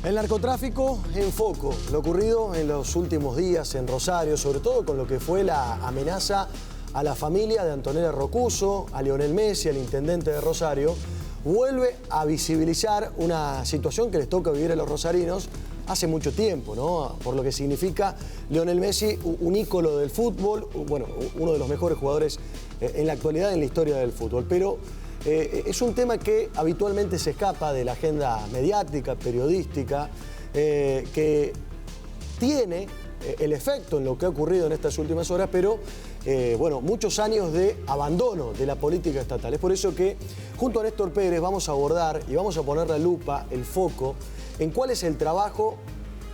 El narcotráfico en foco, lo ocurrido en los últimos días en Rosario, sobre todo con lo que fue la amenaza a la familia de Antonella Rocuso, a Lionel Messi, al intendente de Rosario, vuelve a visibilizar una situación que les toca vivir a los rosarinos hace mucho tiempo, ¿no? Por lo que significa Lionel Messi, un ícono del fútbol, bueno, uno de los mejores jugadores en la actualidad en la historia del fútbol, pero es un tema que habitualmente se escapa de la agenda mediática, periodística, que tiene el efecto en lo que ha ocurrido en estas últimas horas, pero bueno, muchos años de abandono de la política estatal. Es por eso que junto a Néstor Pérez vamos a abordar y vamos a poner la lupa, el foco, en cuál es el trabajo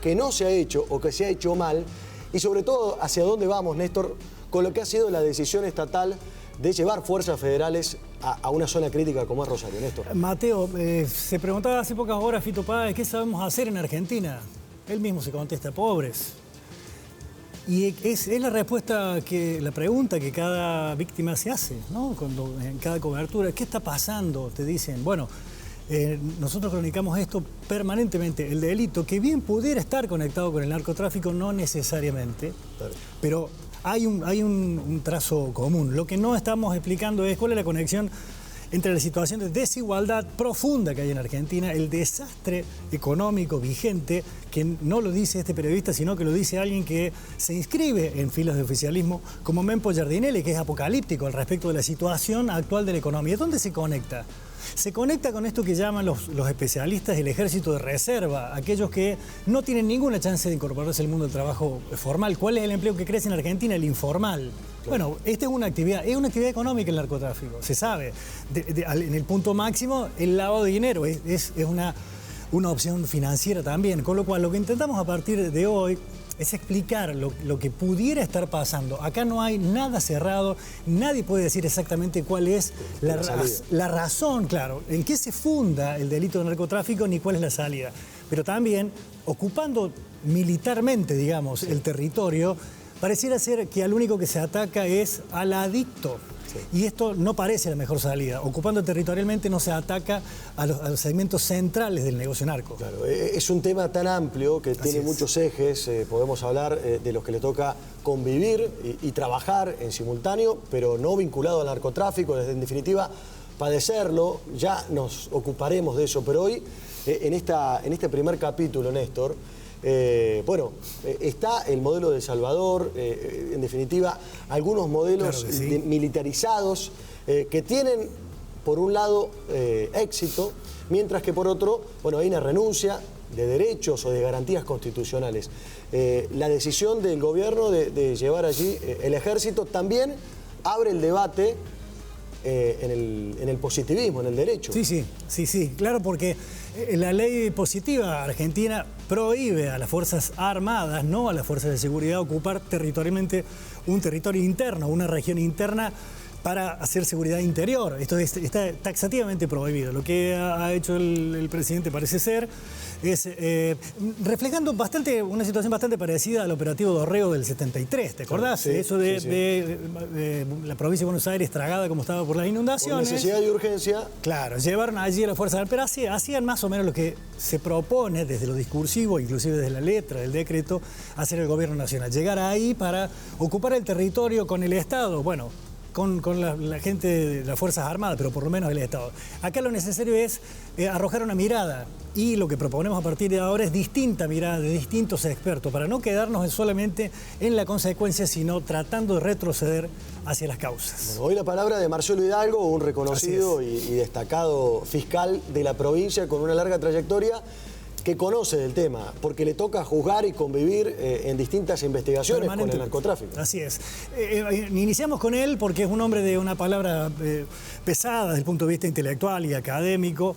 que no se ha hecho o que se ha hecho mal y sobre todo hacia dónde vamos, Néstor, con lo que ha sido la decisión estatal de llevar fuerzas federales a una zona crítica como es Rosario. Néstor. Mateo, se preguntaba hace pocas horas Fito Páez, ¿qué sabemos hacer en Argentina? Él mismo se contesta, pobres. Y es la respuesta, la pregunta que cada víctima se hace, ¿no? Cuando en cada cobertura, ¿qué está pasando? Te dicen, bueno, nosotros cronicamos esto permanentemente. El delito, que bien pudiera estar conectado con el narcotráfico, no necesariamente, pero hay un trazo común. Lo que no estamos explicando es cuál es la conexión entre la situación de desigualdad profunda que hay en Argentina, el desastre económico vigente, que no lo dice este periodista, sino que lo dice alguien que se inscribe en filas de oficialismo, como Mempo Giardinelli, que es apocalíptico al respecto de la situación actual de la economía. ¿Dónde se conecta? Se conecta con esto que llaman los especialistas el ejército de reserva, aquellos que no tienen ninguna chance de incorporarse al mundo del trabajo formal. ¿Cuál es el empleo que crece en Argentina? El informal. Bueno, esta es una actividad económica el narcotráfico, se sabe. En el punto máximo, el lavado de dinero es una opción financiera también. Con lo cual, lo que intentamos a partir de hoy es explicar lo que pudiera estar pasando. Acá no hay nada cerrado, nadie puede decir exactamente cuál es la razón, claro, en qué se funda el delito de narcotráfico ni cuál es la salida. Pero también, ocupando militarmente, digamos, el territorio, pareciera ser que al único que se ataca es al adicto. Sí. Y esto no parece la mejor salida. Ocupando territorialmente no se ataca a los segmentos centrales del negocio narco. Claro, es un tema tan amplio que tiene muchos ejes. Podemos hablar de los que le toca convivir y trabajar en simultáneo, pero no vinculado al narcotráfico, en definitiva, padecerlo. Ya nos ocuparemos de eso, pero hoy, en este primer capítulo, Néstor, bueno, está el modelo de El Salvador, en definitiva, algunos modelos militarizados que tienen, por un lado, éxito, mientras que por otro, bueno, hay una renuncia de derechos o de garantías constitucionales. La decisión del gobierno de llevar allí el ejército también abre el debate en el positivismo, en el derecho. Sí, claro, porque la ley positiva argentina prohíbe a las Fuerzas Armadas, no a las Fuerzas de Seguridad, ocupar territorialmente un territorio interno, una región interna para hacer seguridad interior. Esto está taxativamente prohibido. Lo que ha hecho el presidente parece ser es reflejando una situación bastante parecida al operativo Dorrego del 73, ¿te acordás? Sí, eso de la provincia de Buenos Aires tragada como estaba por las inundaciones. Por necesidad y urgencia. Claro, llevaron allí a la Fuerza Armada, pero hacían más o menos lo que se propone desde lo discursivo, inclusive desde la letra del decreto, hacer el gobierno nacional. Llegar ahí para ocupar el territorio con el Estado, bueno, con la gente de las Fuerzas Armadas, pero por lo menos el Estado. Acá lo necesario es arrojar una mirada, y lo que proponemos a partir de ahora es distinta mirada de distintos expertos, para no quedarnos solamente en la consecuencia, sino tratando de retroceder hacia las causas. Bueno, hoy la palabra de Marcelo Hidalgo, un reconocido y destacado fiscal de la provincia con una larga trayectoria, que conoce del tema, porque le toca juzgar y convivir en distintas investigaciones con el narcotráfico. Así es. Iniciamos con él porque es un hombre de una palabra pesada desde el punto de vista intelectual y académico,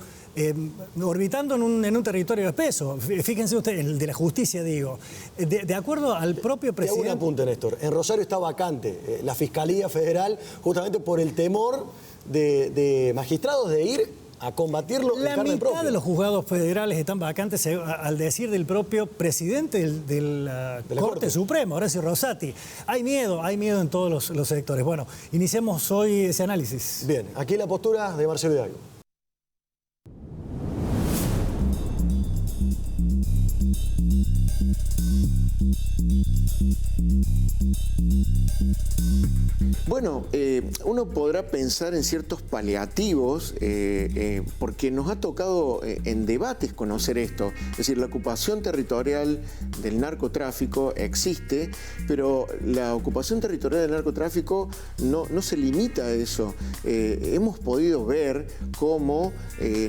orbitando en un territorio espeso. Fíjense ustedes, el de la justicia, digo. De acuerdo al propio presidente... Te hago un apunte, Néstor. En Rosario está vacante la Fiscalía Federal, justamente por el temor de magistrados de ir a combatirlo en carne propia. La mitad de los juzgados federales están vacantes, al decir del propio presidente de la Corte Suprema, Horacio Rosati. Hay miedo en todos los sectores. Bueno, iniciamos hoy ese análisis. Bien, aquí la postura de Marcelo Hidalgo. Bueno, uno podrá pensar en ciertos paliativos porque nos ha tocado en debates conocer esto. Es decir, la ocupación territorial del narcotráfico existe, pero la ocupación territorial del narcotráfico no se limita a eso. Hemos podido ver cómo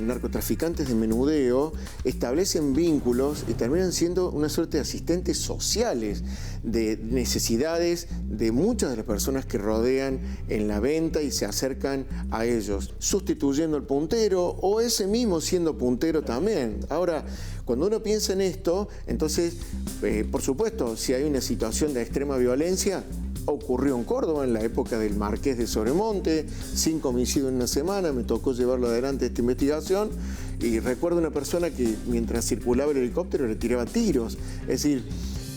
narcotraficantes de menudeo establecen vínculos y terminan siendo una suerte de asistentes sociales de necesidades de muchas de las personas que rodean en la venta y se acercan a ellos, sustituyendo al puntero o ese mismo siendo puntero también. Ahora, cuando uno piensa en esto, entonces, por supuesto, si hay una situación de extrema violencia, ocurrió en Córdoba en la época del Marqués de Sobremonte, 5 homicidios en una semana, me tocó llevarlo adelante esta investigación y recuerdo una persona que mientras circulaba el helicóptero le tiraba tiros. Es decir,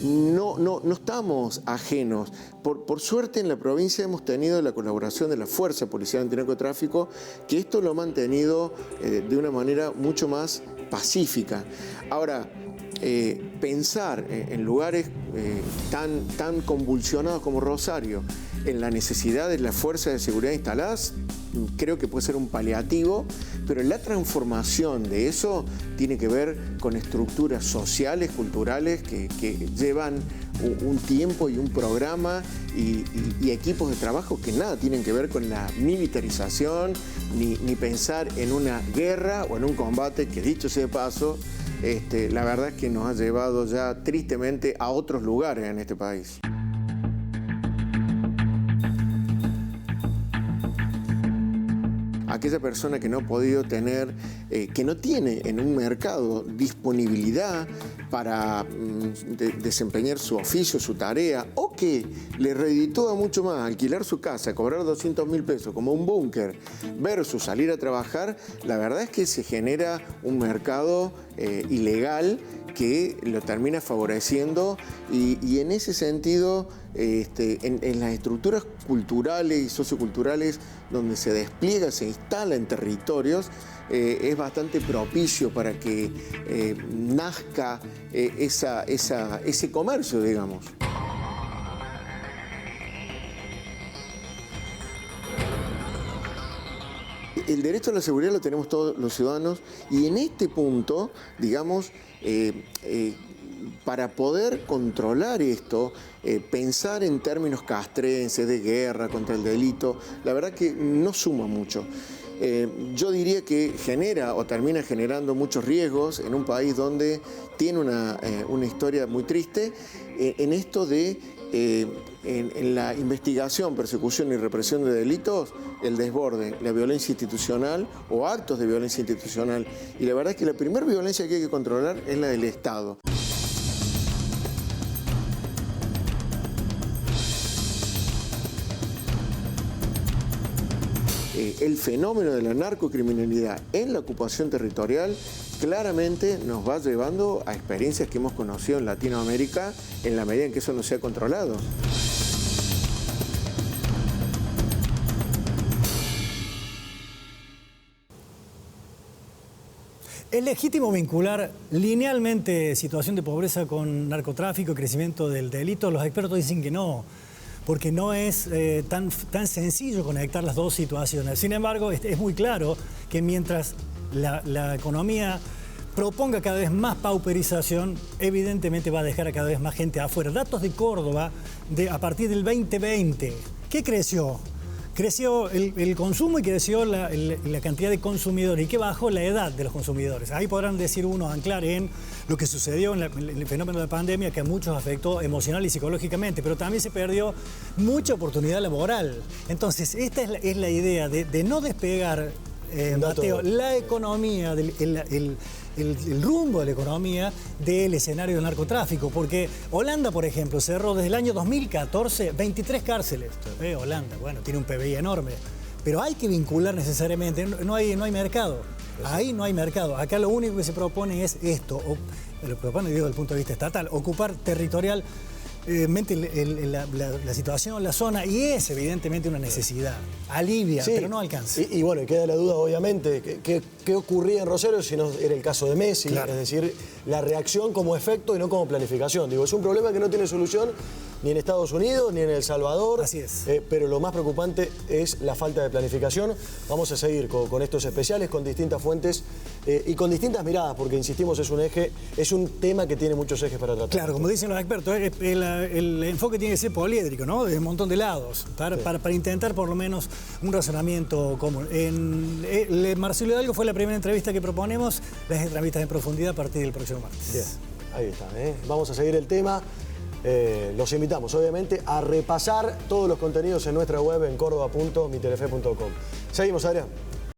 no estamos ajenos. Por suerte en la provincia hemos tenido la colaboración de la Fuerza Policial Antinarcotráfico, que esto lo ha mantenido de una manera mucho más pacífica. Ahora, pensar en lugares tan convulsionados como Rosario, en la necesidad de las fuerzas de seguridad instaladas, creo que puede ser un paliativo, pero la transformación de eso tiene que ver con estructuras sociales, culturales, que llevan un tiempo y un programa y equipos de trabajo que nada tienen que ver con la militarización, ni pensar en una guerra o en un combate que, dicho sea de paso, la verdad es que nos ha llevado ya tristemente a otros lugares en este país. Aquella persona que no ha podido tener, que no tiene en un mercado disponibilidad para desempeñar su oficio, su tarea, o que le reditúa mucho más alquilar su casa, cobrar 200.000 pesos como un búnker, versus salir a trabajar, la verdad es que se genera un mercado ilegal que lo termina favoreciendo y en ese sentido, en las estructuras culturales y socioculturales donde se despliega, se instala en territorios, es bastante propicio para que nazca ese comercio, digamos. El derecho a la seguridad lo tenemos todos los ciudadanos y en este punto, digamos, para poder controlar esto, pensar en términos castrenses, de guerra contra el delito, la verdad que no suma mucho. Yo diría que genera o termina generando muchos riesgos en un país donde tiene una historia muy triste en esto de en la investigación, persecución y represión de delitos, el desborde, la violencia institucional o actos de violencia institucional. Y la verdad es que la primera violencia que hay que controlar es la del Estado. El fenómeno de la narcocriminalidad en la ocupación territorial claramente nos va llevando a experiencias que hemos conocido en Latinoamérica en la medida en que eso no se ha controlado. ¿Es legítimo vincular linealmente situación de pobreza con narcotráfico y crecimiento del delito? Los expertos dicen que no, porque no es tan sencillo conectar las dos situaciones. Sin embargo, es muy claro que mientras la economía proponga cada vez más pauperización, evidentemente va a dejar a cada vez más gente afuera. Datos de Córdoba a partir del 2020. ¿Qué creció? Creció el consumo y creció la cantidad de consumidores y que bajó la edad de los consumidores. Ahí podrán decir uno, anclar en lo que sucedió en el fenómeno de la pandemia, que a muchos afectó emocional y psicológicamente, pero también se perdió mucha oportunidad laboral. Entonces, esta es la idea de no despegar, Mateo, la economía, el rumbo de la economía del escenario del narcotráfico, porque Holanda, por ejemplo, cerró desde el año 2014 23 cárceles. Holanda, bueno, tiene un PBI enorme, pero hay que vincular necesariamente, no hay mercado, ahí no hay mercado. Acá lo único que se propone es esto, lo propone, digo, desde el punto de vista estatal, ocupar territorial la situación, la zona, y es evidentemente una necesidad. Alivia, sí, pero no alcanza. Y bueno, queda la duda, obviamente, ¿qué ocurría en Rosario si no era el caso de Messi? Claro. Es decir, la reacción como efecto y no como planificación. Digo, es un problema que no tiene solución ni en Estados Unidos, ni en El Salvador. Así es. Pero lo más preocupante es la falta de planificación. Vamos a seguir con estos especiales, con distintas fuentes y con distintas miradas, porque insistimos, es un tema que tiene muchos ejes para tratar. Claro, como dicen los expertos, el enfoque tiene que ser poliédrico, ¿no? De un montón de lados, para intentar por lo menos un razonamiento común. Marcelo Hidalgo fue la primera entrevista que proponemos, las entrevistas en profundidad a partir del próximo martes. Bien, ahí está. Vamos a seguir el tema. Los invitamos, obviamente, a repasar todos los contenidos en nuestra web en cordoba.mitelefe.com. Seguimos, Adrián.